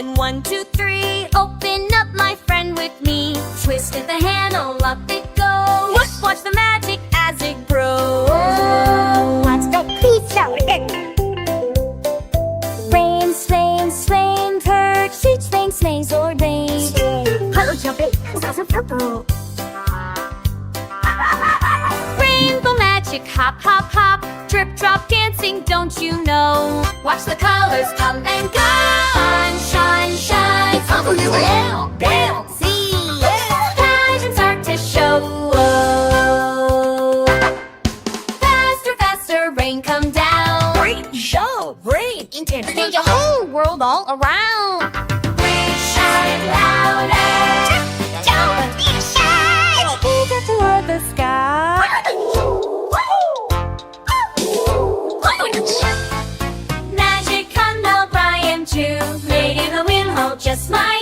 going 1, 2, 3. Open up, my friend, with me. Twisted the handle, up it goes. Watch the magic as it grows. Let's go, please show it. Rain, slain, slain, perch, each thing slays or rain. Hello, jumping. It's some purple. Rainbow magic, hop, hop, hop. Drip, drop, dancing, don't you know? Watch the colors come and go. Shine, shine, shine. Bam, see. Pageants start to show. Faster, faster, rain come down. Rain, show, rain. Change the whole world all around. Rain, shine louder. Don't be shy. Eager toward the sky. Magic come, now I am too. Lady in the wind, hold just my